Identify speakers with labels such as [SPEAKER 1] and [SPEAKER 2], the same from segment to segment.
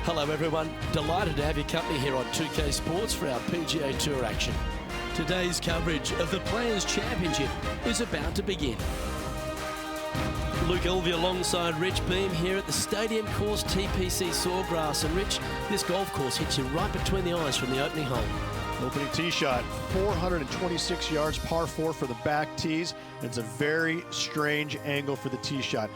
[SPEAKER 1] Hello everyone, delighted to have your company here on 2K Sports for our PGA Tour action. Today's coverage of the Players' Championship is about to begin. Luke Elvey alongside Rich Beam here at the Stadium Course TPC Sawgrass. And Rich, this golf course hits you right between the eyes from the opening hole.
[SPEAKER 2] Opening tee shot, 426 yards, par 4 for the back tees. It's a very strange angle for the tee shot.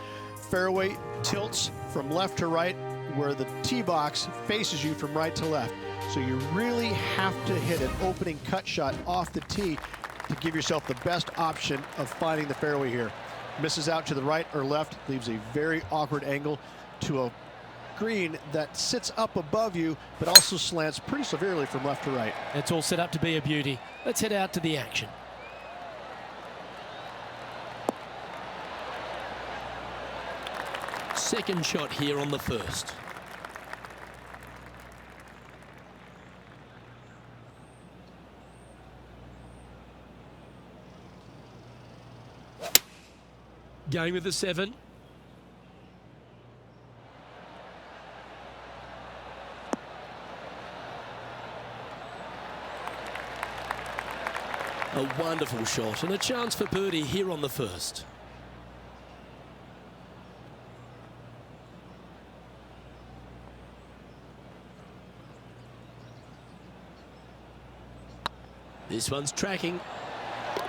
[SPEAKER 2] Fairway tilts from left to right, where the tee box faces you from right to left. So you really have to hit an opening cut shot off the tee to give yourself the best option of finding the fairway here. Misses out to the right or left, leaves a very awkward angle to a green that sits up above you, but also slants pretty severely from left to right.
[SPEAKER 1] It's all set up to be a beauty. Let's head out to the action. Second shot here on the first. Going with the 7. A wonderful shot and a chance for birdie here on the first. This one's tracking.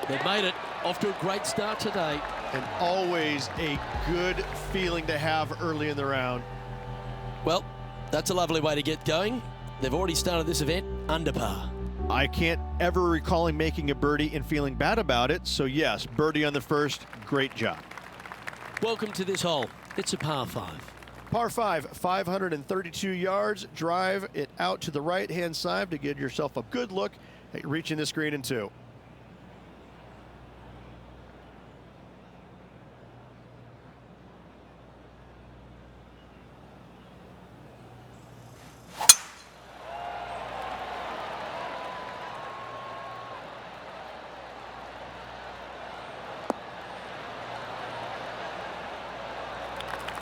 [SPEAKER 1] They've made it. Off to a great start today.
[SPEAKER 2] And always a good feeling to have early in the round.
[SPEAKER 1] Well, that's a lovely way to get going. They've already started this event under par.
[SPEAKER 2] I can't ever recall him making a birdie and feeling bad about it. So yes, birdie on the first, great job.
[SPEAKER 1] Welcome to this hole. It's a par 5.
[SPEAKER 2] Par 5, 532 yards. Drive it out to the right-hand side to give yourself a good look at reaching this green in 2.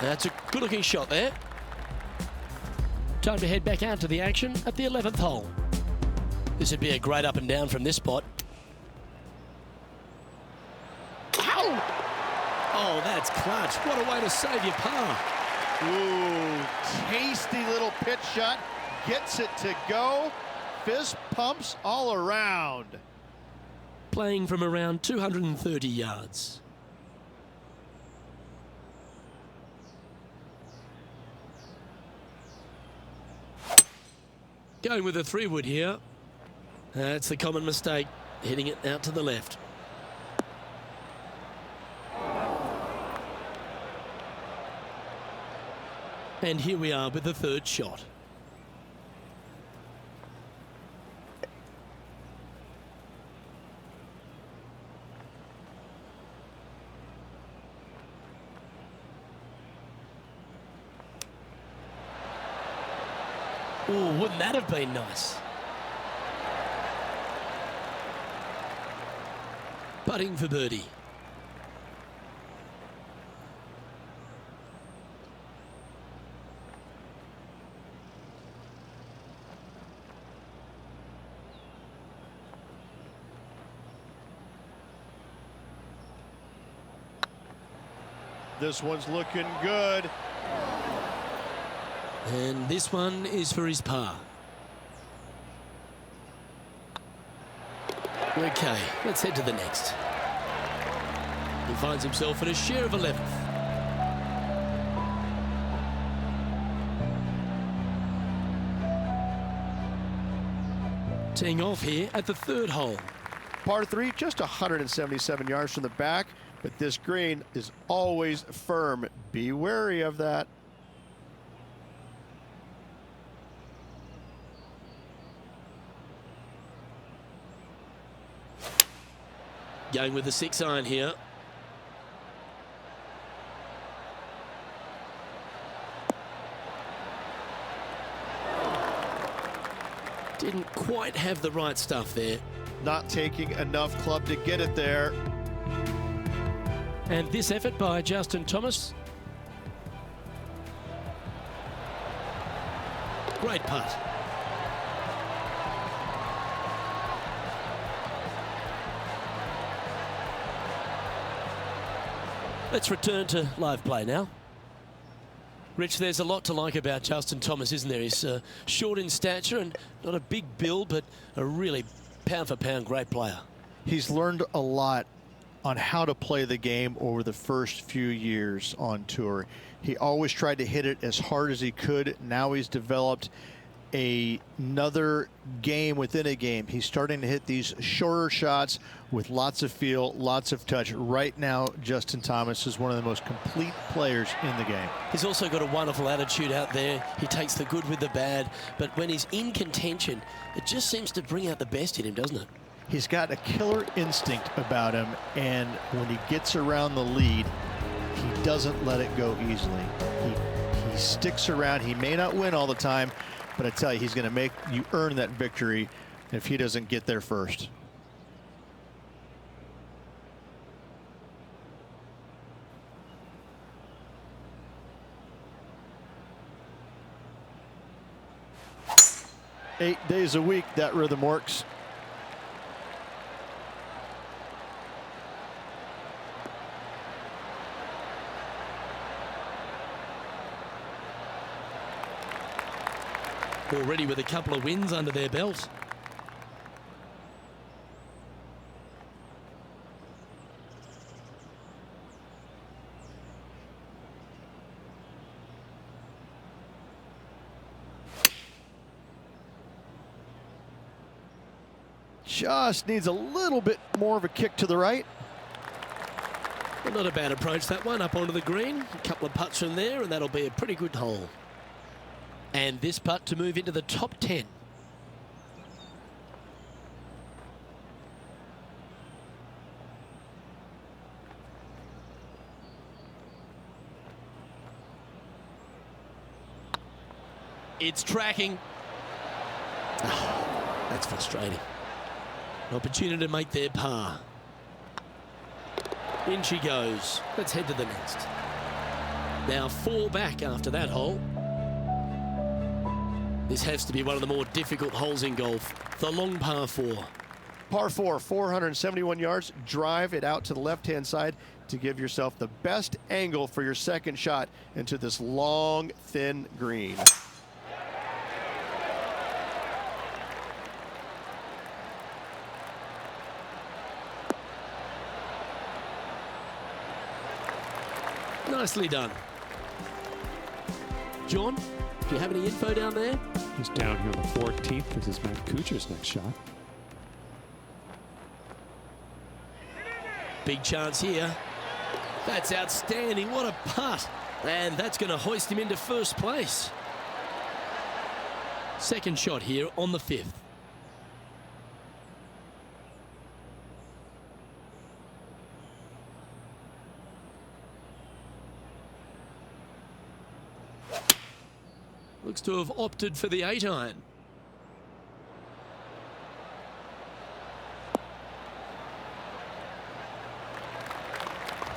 [SPEAKER 1] That's a good-looking shot there. Time to head back out to the action at the 11th hole. This would be a great up and down from this spot. Ow! Oh, that's clutch. What a way to save your par.
[SPEAKER 2] Ooh, tasty little pitch shot. Gets it to go. Fist pumps all around.
[SPEAKER 1] Playing from around 230 yards. Going with a 3-wood here. That's the common mistake, hitting it out to the left. And here we are with the third shot. Oh, wouldn't that have been nice? Putting for birdie.
[SPEAKER 2] This one's looking good.
[SPEAKER 1] And this one is for his par. Okay, let's head to the next. He finds himself in a share of 11th. Teeing off here at the 3rd hole.
[SPEAKER 2] Par 3, just 177 yards from the back, but this green is always firm. Be wary of that.
[SPEAKER 1] Going with the 6-iron here. Didn't quite have the right stuff there.
[SPEAKER 2] Not taking enough club to get it there.
[SPEAKER 1] And this effort by Justin Thomas. Great putt. Let's return to live play now. Rich, there's a lot to like about Justin Thomas, isn't there? He's short in stature and not a big build, but a really pound-for-pound great player.
[SPEAKER 2] He's learned a lot on how to play the game over the first few years on tour. He always tried to hit it as hard as he could. Now he's developed another game within a game. He's starting to hit these shorter shots with lots of feel, lots of touch. Right now, Justin Thomas is one of the most complete players in the game.
[SPEAKER 1] He's also got a wonderful attitude out there. He takes the good with the bad, but when he's in contention, it just seems to bring out the best in him, doesn't it?
[SPEAKER 2] He's got a killer instinct about him, and when he gets around the lead, he doesn't let it go easily. He sticks around. He may not win all the time, but I tell you, he's going to make you earn that victory if he doesn't get there first. Eight days a week, that rhythm works.
[SPEAKER 1] Already with a couple of wins under their belt.
[SPEAKER 2] Just needs a little bit more of a kick to the right.
[SPEAKER 1] Well, not a bad approach, that one, up onto the green. A couple of putts from there, and that'll be a pretty good hole. And this putt to move into the top 10. It's tracking. Oh, that's frustrating. An opportunity to make their par. In she goes. Let's head to the next. Now 4 back after that hole. This has to be one of the more difficult holes in golf. The long par 4.
[SPEAKER 2] Par 4, 471 yards. Drive it out to the left-hand side to give yourself the best angle for your second shot into this long, thin green.
[SPEAKER 1] Nicely done. John, do you have any info down there?
[SPEAKER 3] He's down here on the 14th. This is Matt Kuchar's next shot.
[SPEAKER 1] Big chance here. That's outstanding. What a putt. And that's going to hoist him into first place. Second shot here on the 5th. Looks to have opted for the 8-iron.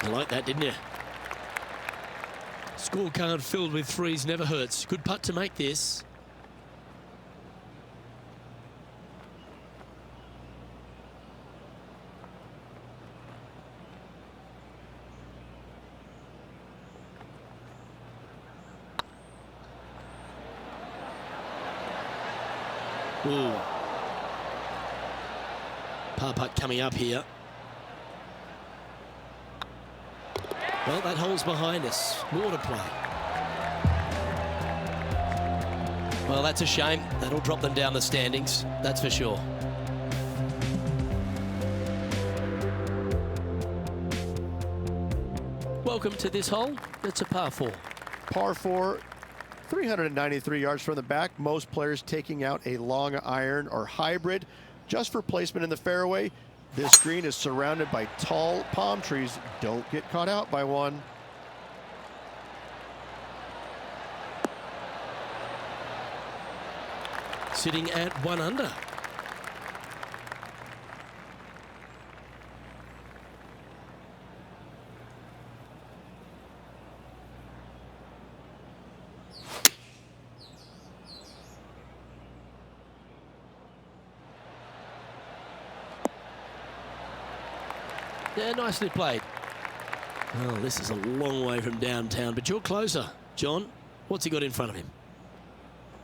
[SPEAKER 1] You like that, didn't you? Scorecard filled with threes never hurts. Good putt to make this. Ooh. Par putt coming up here. Well, that hole's behind us. More to play. Well, that's a shame. That'll drop them down the standings, that's for sure. Welcome to this hole. It's a par 4.
[SPEAKER 2] Par 4, 393 yards from the back. Most players taking out a long iron or hybrid just for placement in the fairway. This green is surrounded by tall palm trees. Don't get caught out by one.
[SPEAKER 1] Sitting at 1 under. Yeah, nicely played. Well, this is a long way from downtown, but you're closer. John, what's he got in front of him?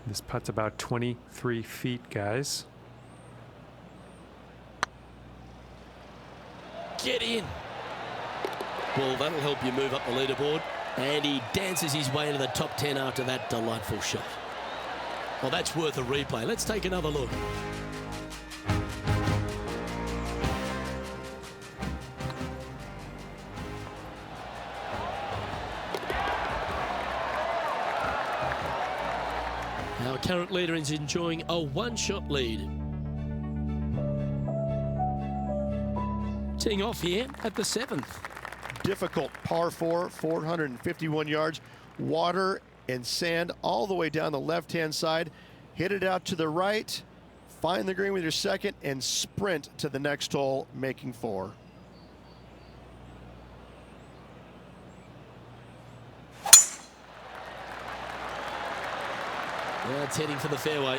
[SPEAKER 3] This putt's about 23 feet, guys.
[SPEAKER 1] Get in. Well, that'll help you move up the leaderboard. And he dances his way into the top 10 after that delightful shot. Well, that's worth a replay. Let's take another look. Our current leader is enjoying a one-shot lead. Teeing off here at the 7th.
[SPEAKER 2] Difficult par 4, 451 yards, water and sand all the way down the left-hand side. Hit it out to the right, find the green with your second, and sprint to the next hole, making 4.
[SPEAKER 1] Yeah, it's heading for the fairway.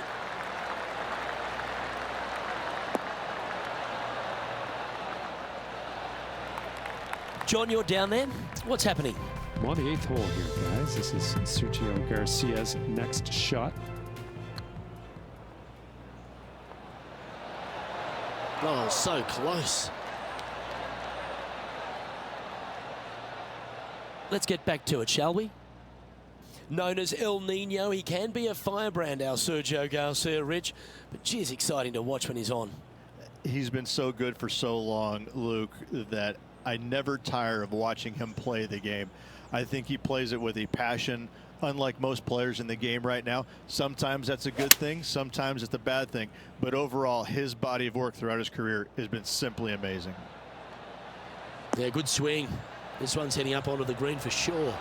[SPEAKER 1] John, you're down there. What's happening?
[SPEAKER 3] I'm on the 8th hole here, guys. This is Sergio Garcia's next shot.
[SPEAKER 1] Oh, so close. Let's get back to it, shall we? Known as El Nino, he can be a firebrand, our Sergio Garcia, Rich. But geez, exciting to watch when he's on.
[SPEAKER 2] He's been so good for so long, Luke, that I never tire of watching him play the game. I think he plays it with a passion, unlike most players in the game right now. Sometimes that's a good thing, sometimes it's a bad thing. But overall, his body of work throughout his career has been simply amazing.
[SPEAKER 1] Yeah, good swing. This one's heading up onto the green for sure.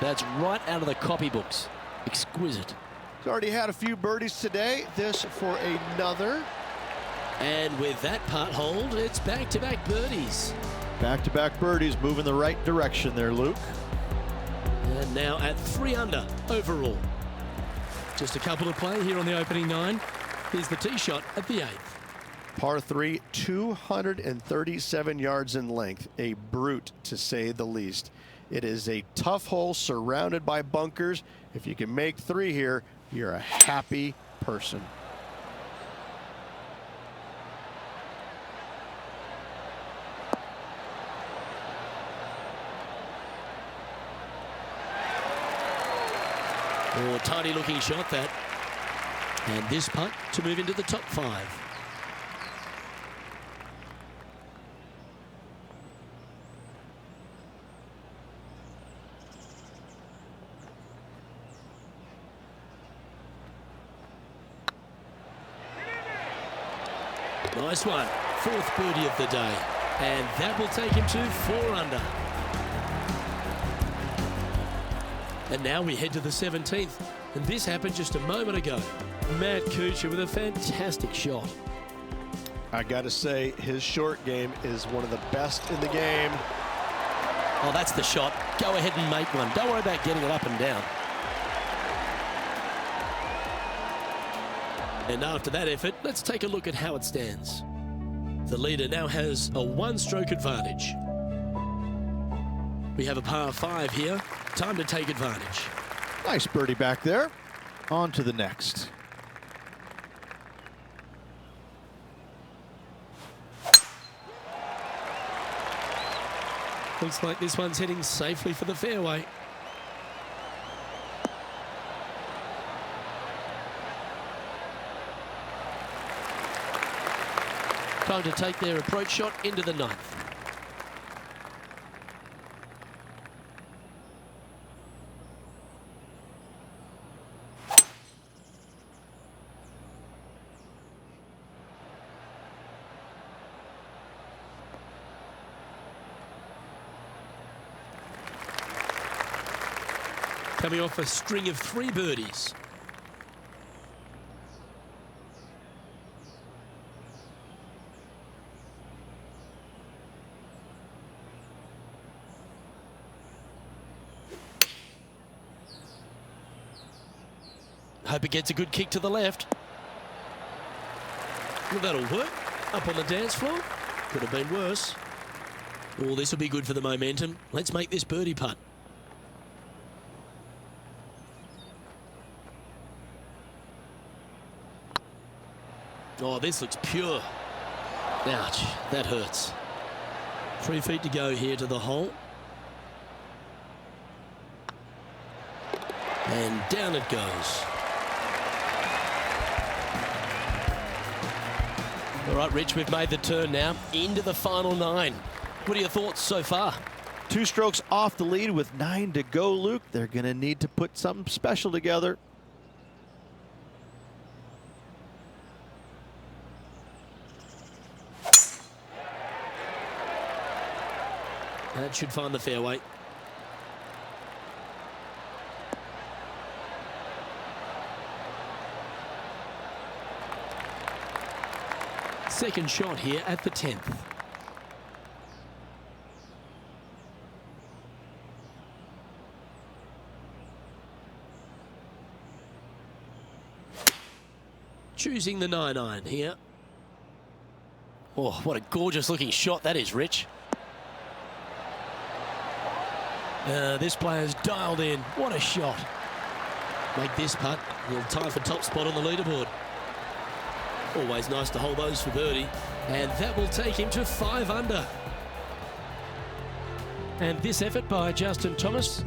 [SPEAKER 1] That's right out of the copybooks. Exquisite.
[SPEAKER 2] He's already had a few birdies today. This for another.
[SPEAKER 1] And with that putt hold, it's back-to-back birdies.
[SPEAKER 2] Back-to-back birdies, moving the right direction there, Luke.
[SPEAKER 1] And now at 3 under overall. Just a couple to play here on the opening 9. Here's the tee shot at the 8th.
[SPEAKER 2] Par 3, 237 yards in length. A brute, to say the least. It is a tough hole surrounded by bunkers. If you can make 3 here, you're a happy person.
[SPEAKER 1] Oh, tidy looking shot that. And this putt to move into the top 5. Nice one. 4th birdie of the day. And that will take him to 4 under. And now we head to the 17th. And this happened just a moment ago. Matt Kuchar with a fantastic shot.
[SPEAKER 2] I got to say, his short game is one of the best in the game.
[SPEAKER 1] Oh, that's the shot. Go ahead and make one. Don't worry about getting it up and down. And after that effort, let's take a look at how it stands. The leader now has a 1-stroke advantage. We have a par 5 here. Time to take advantage.
[SPEAKER 2] Nice birdie back there. On to the next.
[SPEAKER 1] Looks like this one's heading safely for the fairway. Time to take their approach shot into the 9th. Coming off a string of 3 birdies. Hope it gets a good kick to the left. Well, that'll work. Up on the dance floor. Could have been worse. Oh, this will be good for the momentum. Let's make this birdie putt. Oh, this looks pure. Ouch, that hurts. 3 feet to go here to the hole. And down it goes. All right, Rich, we've made the turn now into the final 9. What are your thoughts so far?
[SPEAKER 2] 2 strokes off the lead with 9 to go, Luke. They're going to need to put something special together.
[SPEAKER 1] That should find the fairway. Second shot here at the 10th. Choosing the 9-iron here. Oh, what a gorgeous looking shot that is, Rich. This player's dialed in. What a shot. Make this putt. He'll tie for top spot on the leaderboard. Always nice to hold those for birdie. And that will take him to 5 under. And this effort by Justin Thomas.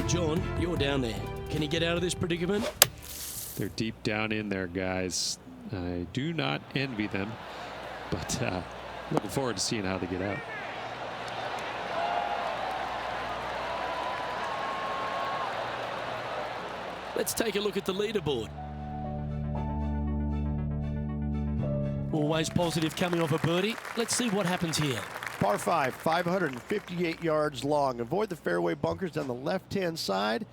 [SPEAKER 1] John, you're down there. Can he get out of this predicament?
[SPEAKER 3] They're deep down in there, guys. I do not envy them, but looking forward to seeing how they get out.
[SPEAKER 1] Let's take a look at the leaderboard. Always positive coming off a birdie. Let's see what happens here.
[SPEAKER 2] Par 5, 558 yards long. Avoid the fairway bunkers down the left-hand side,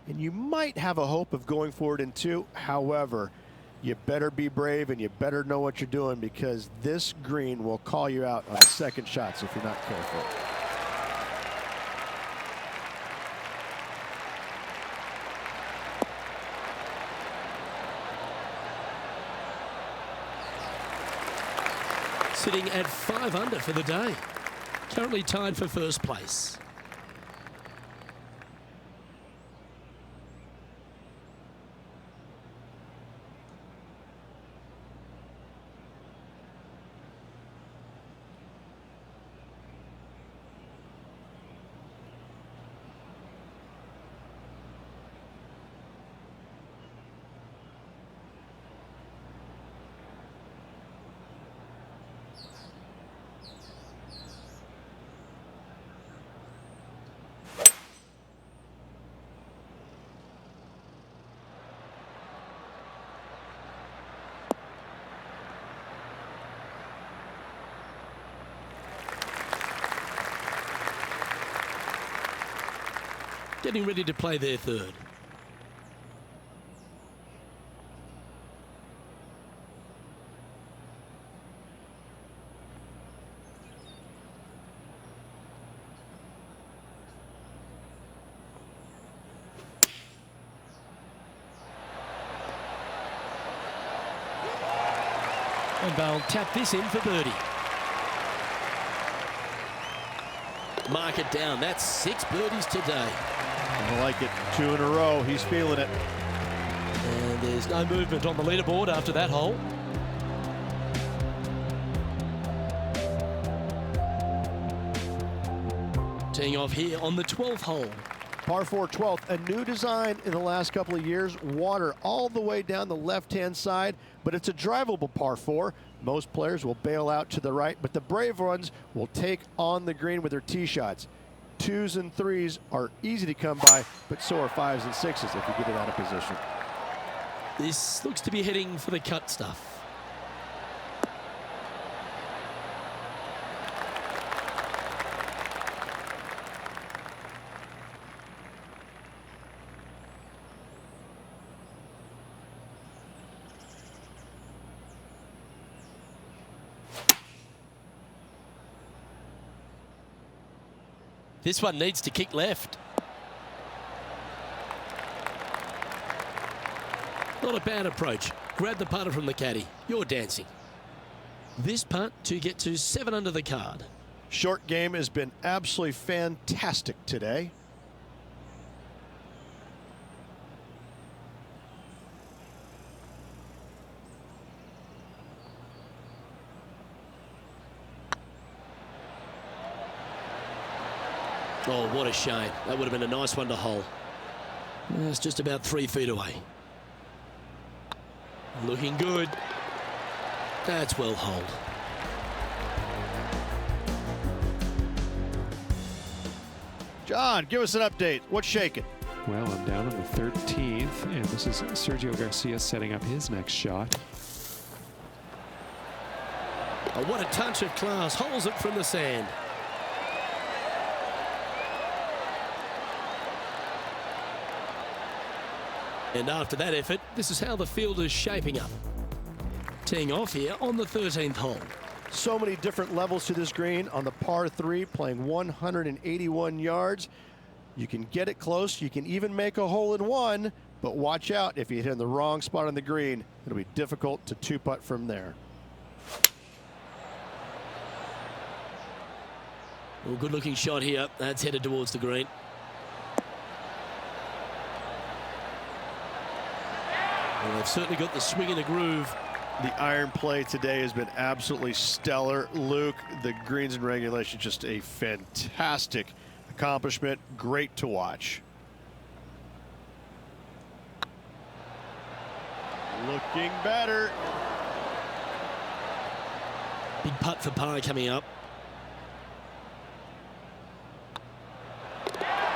[SPEAKER 2] and you might have a hope of going forward in 2. However, you better be brave and you better know what you're doing, because this green will call you out on the second shots if you're not careful.
[SPEAKER 1] Sitting at 5 under for the day. Currently tied for first place. Getting ready to play their third. And they'll tap this in for birdie. Mark it down. That's 6 birdies today.
[SPEAKER 2] I like it. 2 in a row. He's feeling it.
[SPEAKER 1] And there's no movement on the leaderboard after that hole. Teeing off here on the 12th hole.
[SPEAKER 2] Par 4 12th, a new design in the last couple of years. Water all the way down the left-hand side, but it's a drivable par 4. Most players will bail out to the right, but the brave ones will take on the green with their tee shots. 2s and 3s are easy to come by, but so are 5s and 6s if you get it out of position.
[SPEAKER 1] This looks to be heading for the cut stuff. This one needs to kick left. Not a bad approach. Grab the putter from the caddy. You're dancing. This putt to get to 7 under the card.
[SPEAKER 2] Short game has been absolutely fantastic today.
[SPEAKER 1] Oh, what a shame. That would have been a nice one to hole. It's just about 3 feet away. Looking good. That's well holed.
[SPEAKER 2] John, give us an update. What's shaking?
[SPEAKER 3] Well, I'm down on the 13th, and this is Sergio Garcia setting up his next shot.
[SPEAKER 1] Oh, what a touch of class. Holes it from the sand. And after that effort, this is how the field is shaping up. Teeing off here on the 13th hole.
[SPEAKER 2] So many different levels to this green on the par 3, playing 181 yards. You can get it close. You can even make a hole in one, but watch out if you hit in the wrong spot on the green. It'll be difficult to two-putt from there.
[SPEAKER 1] Well, good looking shot here. That's headed towards the green. Well, they've certainly got the swing in the groove.
[SPEAKER 2] The iron play today has been absolutely stellar. Luke, the greens and regulation, just a fantastic accomplishment. Great to watch. Looking better.
[SPEAKER 1] Big putt for par coming up.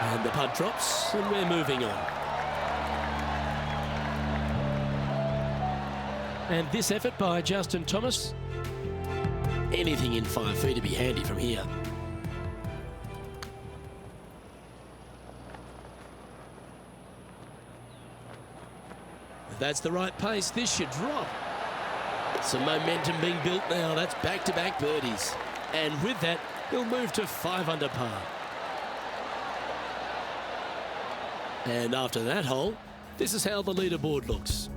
[SPEAKER 1] And the putt drops, and we're moving on. And this effort by Justin Thomas. Anything in 5 feet to be handy from here. If that's the right pace, this should drop. Some momentum being built now. That's back-to-back birdies. And with that, he'll move to 5 under par. And after that hole, this is how the leaderboard looks.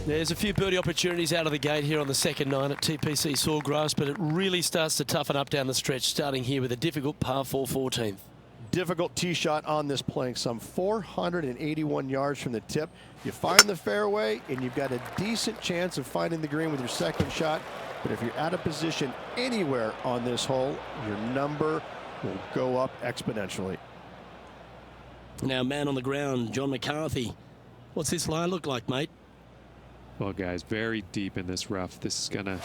[SPEAKER 1] There's a few birdie opportunities out of the gate here on the second 9 at TPC Sawgrass, but it really starts to toughen up down the stretch, starting here with a difficult par 4 14th.
[SPEAKER 2] Difficult tee shot on this, playing some 481 yards from the tip. You find the fairway, and you've got a decent chance of finding the green with your second shot. But if you're out of position anywhere on this hole, your number will go up exponentially.
[SPEAKER 1] Now, man on the ground, John McCarthy. What's this line look like, mate?
[SPEAKER 3] Well, guys, very deep in this rough. This is gonna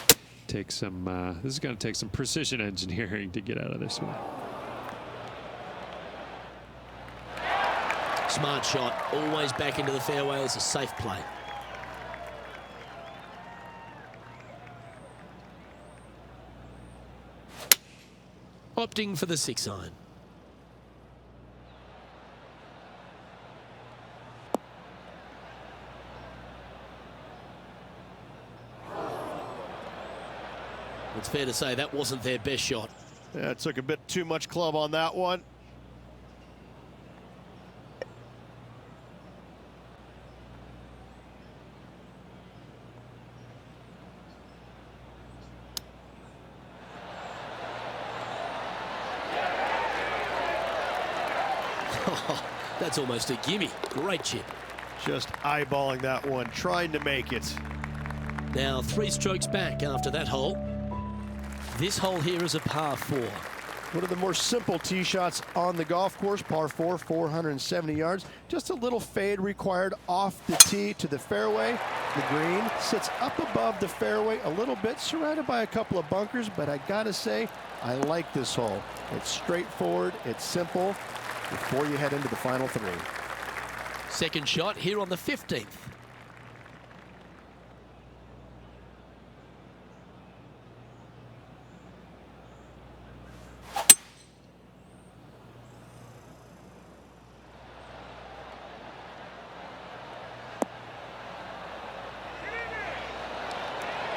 [SPEAKER 3] take some. Precision engineering to get out of this one.
[SPEAKER 1] Smart shot, always back into the fairway. It's a safe play. Opting for the 6 iron. It's fair to say that wasn't their best shot.
[SPEAKER 2] Yeah, it took a bit too much club on that one.
[SPEAKER 1] That's almost a gimme. Great chip.
[SPEAKER 2] Just eyeballing that one, trying to make it.
[SPEAKER 1] Now 3 strokes back after that hole. This hole here is a par 4.
[SPEAKER 2] One of the more simple tee shots on the golf course, par 4, 470 yards. Just a little fade required off the tee to the fairway. The green sits up above the fairway a little bit, surrounded by a couple of bunkers, but I gotta say, I like this hole. It's straightforward, it's simple, before you head into the final 3.
[SPEAKER 1] Second shot here on the 15th.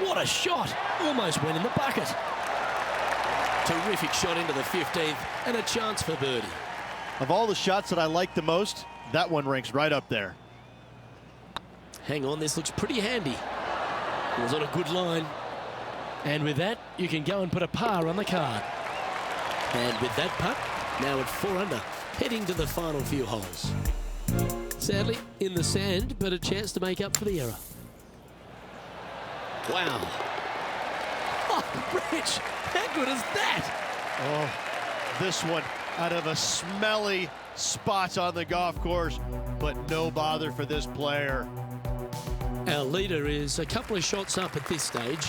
[SPEAKER 1] What a shot! Almost went in the bucket. Terrific shot into the 15th and a chance for birdie.
[SPEAKER 2] Of all the shots that I like the most, that one ranks right up there.
[SPEAKER 1] Hang on, this looks pretty handy. It was on a good line. And with that, you can go and put a par on the card. And with that putt, now at 4 under, heading to the final few holes. Sadly, in the sand, but a chance to make up for the error. Wow. Oh, Rich, how good is that?
[SPEAKER 2] Oh, this one out of a smelly spot on the golf course, but no bother for this player.
[SPEAKER 1] Our leader is a couple of shots up at this stage.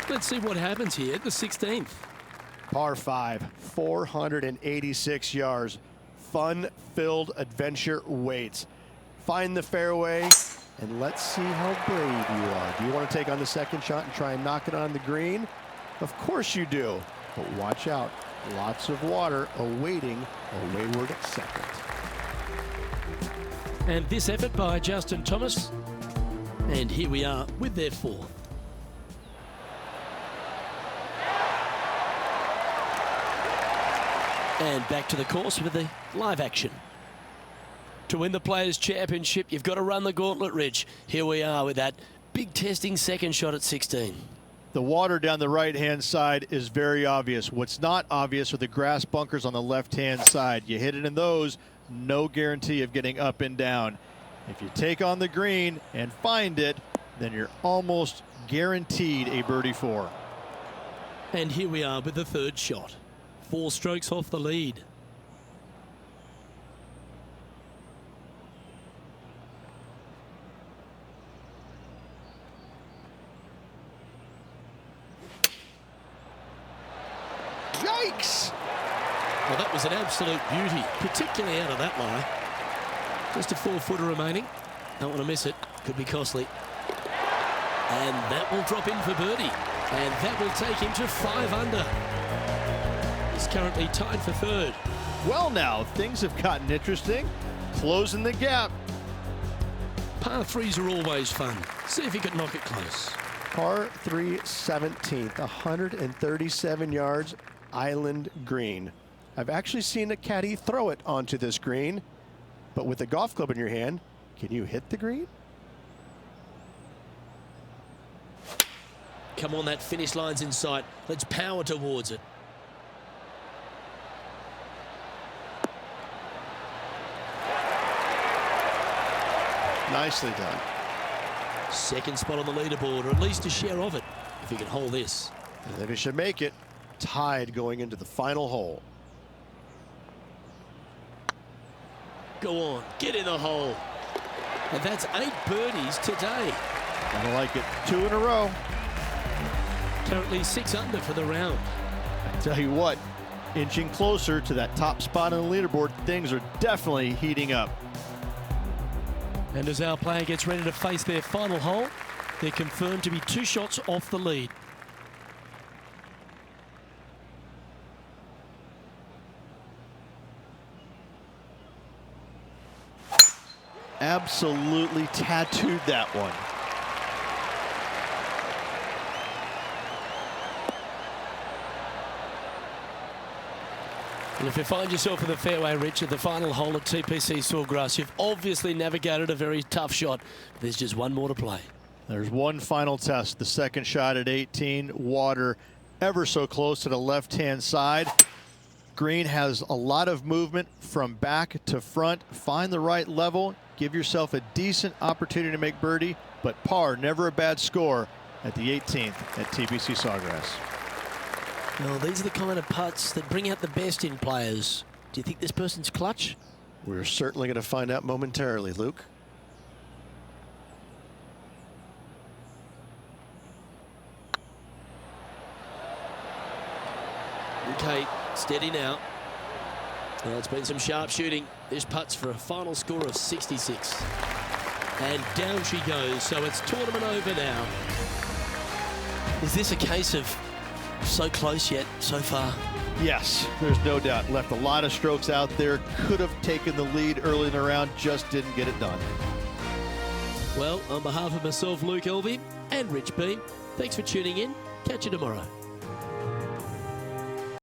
[SPEAKER 1] Let's see what happens here at the 16th.
[SPEAKER 2] Par 5, 486 yards. Fun-filled adventure waits. Find the fairway, and let's see how brave you are. Do you want to take on the second shot and try and knock it on the green? Of course you do, but watch out. Lots of water awaiting a wayward second.
[SPEAKER 1] And this effort by Justin Thomas. And here we are with their 4th. And back to the course with the live action. To win the Players' Championship, you've got to run the gauntlet, Rich. Here we are with that big testing second shot at 16.
[SPEAKER 2] The water down the right-hand side is very obvious. What's not obvious are the grass bunkers on the left-hand side. You hit it in those, no guarantee of getting up and down. If you take on the green and find it, then you're almost guaranteed a birdie 4.
[SPEAKER 1] And here we are with the 3rd shot. 4 strokes off the lead.
[SPEAKER 2] Yikes!
[SPEAKER 1] Well, that was an absolute beauty, particularly out of that lie. Just a 4-footer remaining. Don't want to miss it. Could be costly. And that will drop in for birdie. And that will take him to 5 under. He's currently tied for 3rd.
[SPEAKER 2] Well, now things have gotten interesting. Closing the gap.
[SPEAKER 1] Par 3s are always fun. See if you can knock it close.
[SPEAKER 2] Par 3 17th, 137 yards, island green. I've actually seen a caddy throw it onto this green, but with a golf club in your hand, can you hit the green?
[SPEAKER 1] Come on, that finish line's in sight. Let's power towards it.
[SPEAKER 2] Nicely done.
[SPEAKER 1] 2nd spot on the leaderboard, or at least a share of it, if he can hold this.
[SPEAKER 2] And then he should make it. Tied going into the final hole.
[SPEAKER 1] Go on, get in the hole. And that's 8 birdies today.
[SPEAKER 2] I like it. 2 in a row.
[SPEAKER 1] Currently 6 under for the round.
[SPEAKER 2] I tell you what, inching closer to that top spot on the leaderboard, things are definitely heating up.
[SPEAKER 1] And as our player gets ready to face their final hole, they're confirmed to be 2 shots off the lead.
[SPEAKER 2] Absolutely tattooed that one.
[SPEAKER 1] And if you find yourself in the fairway, Rich, at the final hole at TPC Sawgrass, you've obviously navigated a very tough shot. There's just one more to play.
[SPEAKER 2] There's one final test. The second shot at 18. Water ever so close to the left-hand side. Green has a lot of movement from back to front. Find the right level. Give yourself a decent opportunity to make birdie, but par, never a bad score at the 18th at TPC Sawgrass.
[SPEAKER 1] Well, these are the kind of putts that bring out the best in players. Do you think this person's clutch?
[SPEAKER 2] We're certainly going to find out momentarily, Luke.
[SPEAKER 1] Okay, steady now. Well, it's been some sharp shooting. This putt's for a final score of 66. And down she goes, so it's tournament over now. Is this a case of so close yet so far?
[SPEAKER 2] Yes, there's no doubt. Left a lot of strokes out there. Could have taken the lead early in the round, just didn't get it done.
[SPEAKER 1] Well, on behalf of myself, Luke Elvey, and Rich Beam, thanks for tuning in. Catch you tomorrow.